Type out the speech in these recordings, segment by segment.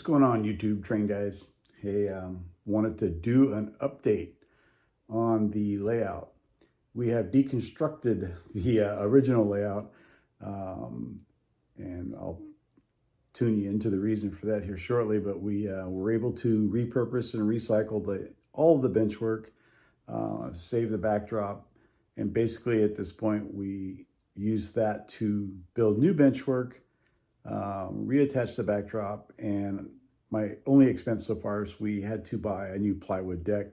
going on, YouTube train guys? Hey, wanted to do an update on the layout. We have deconstructed the original layout, and I'll tune you into the reason for that here shortly. But we were able to repurpose and recycle all of the bench work, save the backdrop, and basically at this point we use that to build new bench work, reattach the backdrop, and my only expense so far is we had to buy a new plywood deck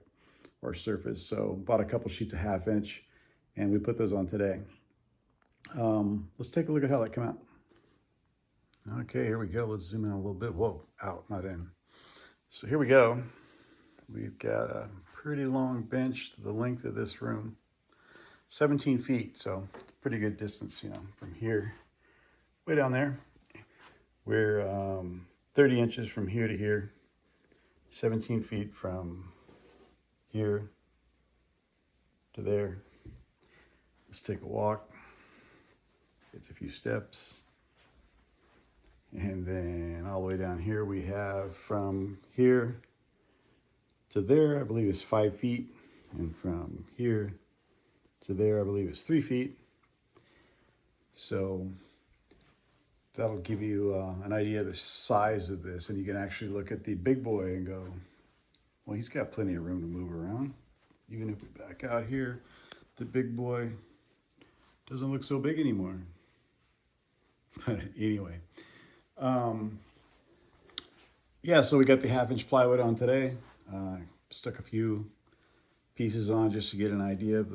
or surface. So bought a couple sheets of 1/2 inch and we put those on today. Let's take a look at how that came out. Okay, here we go. Let's zoom in a little bit. Whoa, out, not in. So here we go. We've got a pretty long bench to the length of this room, 17 feet. So pretty good distance, from here way down there. We're 30 inches from here to here, 17 feet from here to there. Let's take a walk. It's a few steps. And then all the way down here, we have from here to there, I believe is 5 feet. And from here to there, I believe is 3 feet. So that'll give you an idea of the size of this. And you can actually look at the big boy and go, well, he's got plenty of room to move around. Even if we back out here, the big boy doesn't look so big anymore. But anyway, yeah, so we got the 1/2 inch plywood on today. Stuck a few pieces on just to get an idea of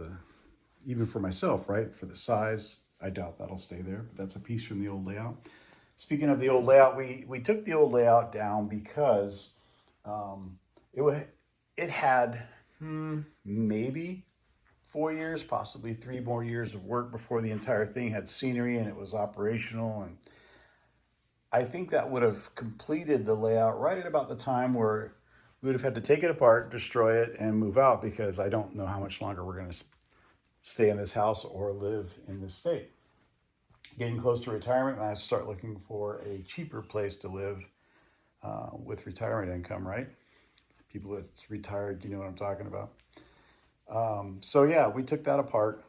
even for myself, right? For the size, I doubt that'll stay there, but that's a piece from the old layout. Speaking of the old layout, we took the old layout down because it had maybe 4 years, possibly 3 more years of work before the entire thing had scenery and it was operational. And I think that would have completed the layout right at about the time where we would have had to take it apart, destroy it, and move out, because I don't know how much longer we're going to stay in this house or live in this state. Getting close to retirement, and I start looking for a cheaper place to live with retirement income, right? People that's retired, you know what I'm talking about. So yeah, we took that apart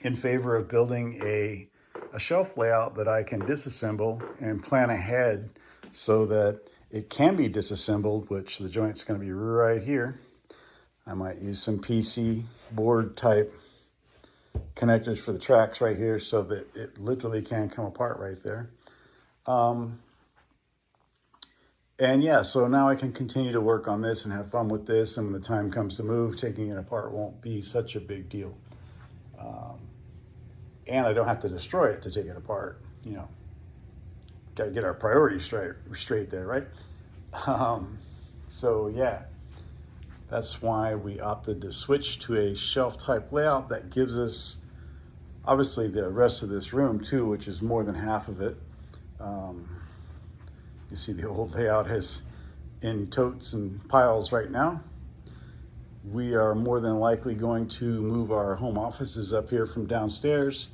in favor of building a shelf layout that I can disassemble and plan ahead so that it can be disassembled, which the joint's going to be right here. I might use some PC board type connectors for the tracks right here so that it literally can come apart right there. And yeah, so now I can continue to work on this and have fun with this, and when the time comes to move, taking it apart won't be such a big deal. And I don't have to destroy it to take it apart. Got to get our priorities straight there, right? So yeah, that's why we opted to switch to a shelf type layout that gives us obviously the rest of this room too, which is more than half of it. You see the old layout is in totes and piles right now. We are more than likely going to move our home offices up here from downstairs,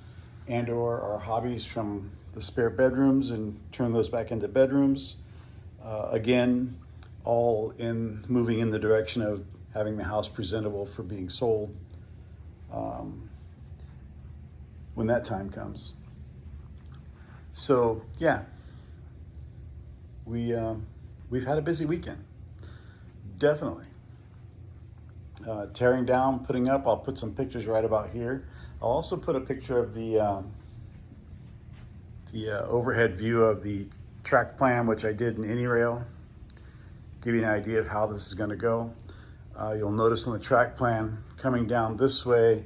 and or our hobbies from the spare bedrooms, and turn those back into bedrooms. Again, all in moving in the direction of having the house presentable for being sold when that time comes. So yeah, we've had a busy weekend, definitely. Tearing down, putting up, I'll put some pictures right about here. I'll also put a picture of the overhead view of the track plan, which I did in AnyRail. Give you an idea of how this is going to go. You'll notice on the track plan coming down this way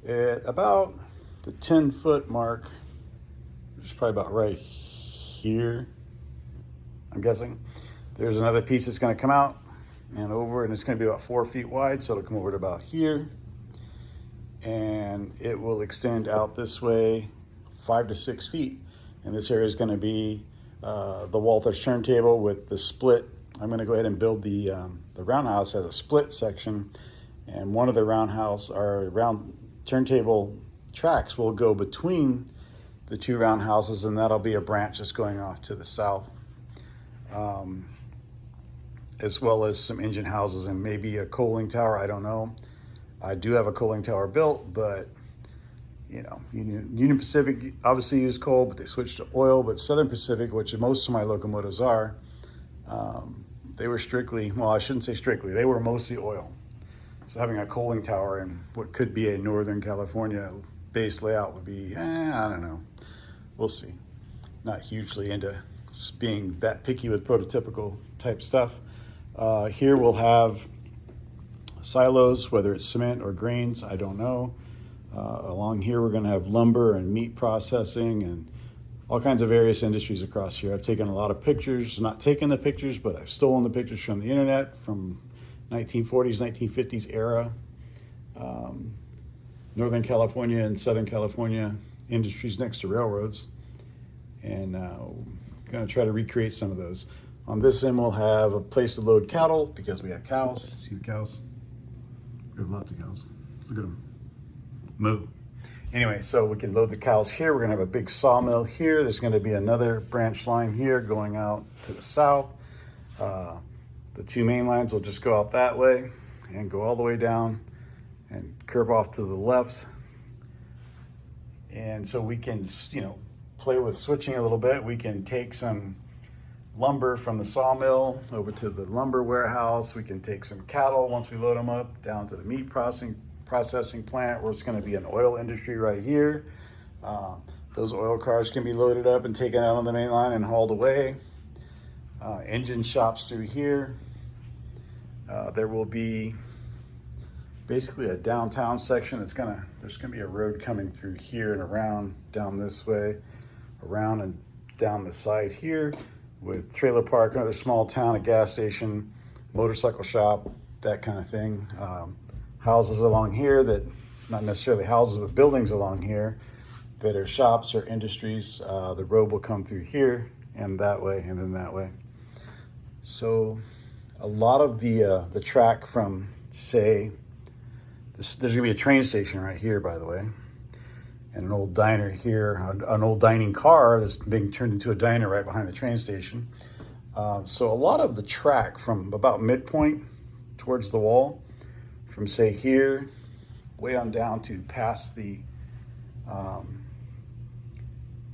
at about the 10-foot mark, which is probably about right here, I'm guessing. There's another piece that's going to come out and over, and it's going to be about 4 feet wide, so it'll come over to about here, and it will extend out this way 5 to 6 feet. And this area is going to be the Walthers turntable with the split. I'm going to go ahead and build the roundhouse as a split section, and one of the round turntable tracks will go between the two roundhouses, and that'll be a branch just going off to the south. as well as some engine houses and maybe a coaling tower. I don't know. I do have a coaling tower built, but you know, Union Pacific obviously used coal, but they switched to oil. But Southern Pacific, which most of my locomotives are, they were strictly, well, I shouldn't say strictly, they were mostly oil. So having a coaling tower in what could be a Northern California base layout would be, I don't know. We'll see. Not hugely into being that picky with prototypical type stuff. Here we'll have silos, whether it's cement or grains, I don't know. Along here we're going to have lumber and meat processing and all kinds of various industries across here. I've taken a lot of pictures, not taken the pictures, but I've stolen the pictures from the internet from 1940s, 1950s era. Northern California and Southern California industries next to railroads. And going to try to recreate some of those. On this end, we'll have a place to load cattle because we have cows. See the cows? We have lots of cows. Look at them. Moo. Anyway, so we can load the cows here. We're going to have a big sawmill here. There's going to be another branch line here going out to the south. The two main lines will just go out that way and go all the way down and curve off to the left. And so we can, you know, play with switching a little bit. We can take some lumber from the sawmill over to the lumber warehouse. We can take some cattle once we load them up down to the meat processing plant where it's going to be an oil industry right here. Those oil cars can be loaded up and taken out on the main line and hauled away. Engine shops through here. There will be basically a downtown section. There's gonna be a road coming through here and around down this way, around and down the side here with trailer park, another small town, a gas station, motorcycle shop, that kind of thing. Houses along here that, not necessarily houses, but buildings along here that are shops or industries. The road will come through here and that way and then that way. So a lot of the track from, say, there's going to be a train station right here, by the way, and an old diner here, an old dining car that's being turned into a diner right behind the train station. So a lot of the track from about midpoint towards the wall, from say here, way on down to past the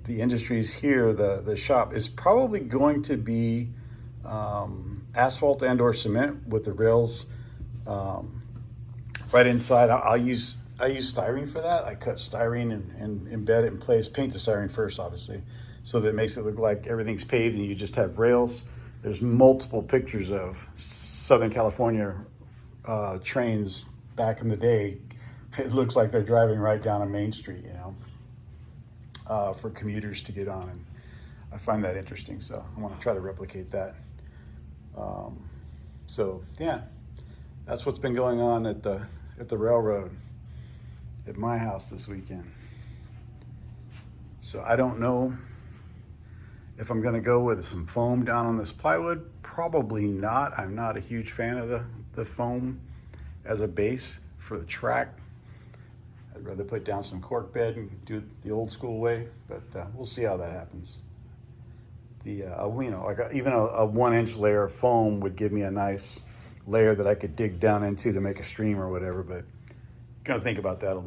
industries here, the shop is probably going to be asphalt and or cement with the rails right inside. I use styrene for that. I cut styrene and embed it in place, paint the styrene first, obviously, so that it makes it look like everything's paved and you just have rails. There's multiple pictures of Southern California trains back in the day. It looks like they're driving right down a main street, you know, for commuters to get on. And I find that interesting, so I want to try to replicate that. So yeah, that's what's been going on at the railroad at my house this weekend. So I don't know if I'm going to go with some foam down on this plywood. Probably not. I'm not a huge fan of the foam as a base for the track. I'd rather put down some cork bed and do it the old school way, but we'll see how that happens. You know, like even a 1-inch layer of foam would give me a nice layer that I could dig down into to make a stream or whatever, but gonna think about that a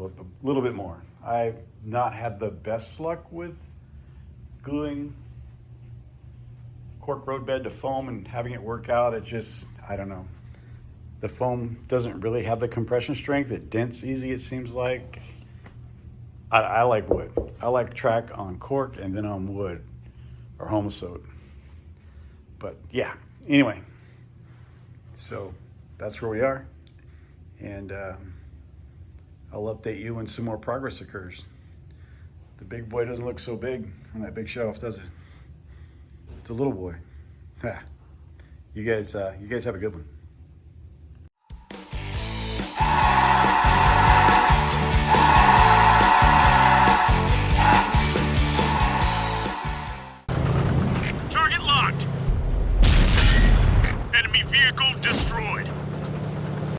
little bit more. I've not had the best luck with gluing cork roadbed to foam and having it work out. It just, I don't know. The foam doesn't really have the compression strength. It dents easy, it seems like. I like wood. I like track on cork and then on wood or Homosote. But yeah, anyway, so that's where we are. And I'll update you when some more progress occurs. The big boy doesn't look so big on that big shelf, does it? It's a little boy. You guys have a good one. Target locked. Enemy vehicle destroyed.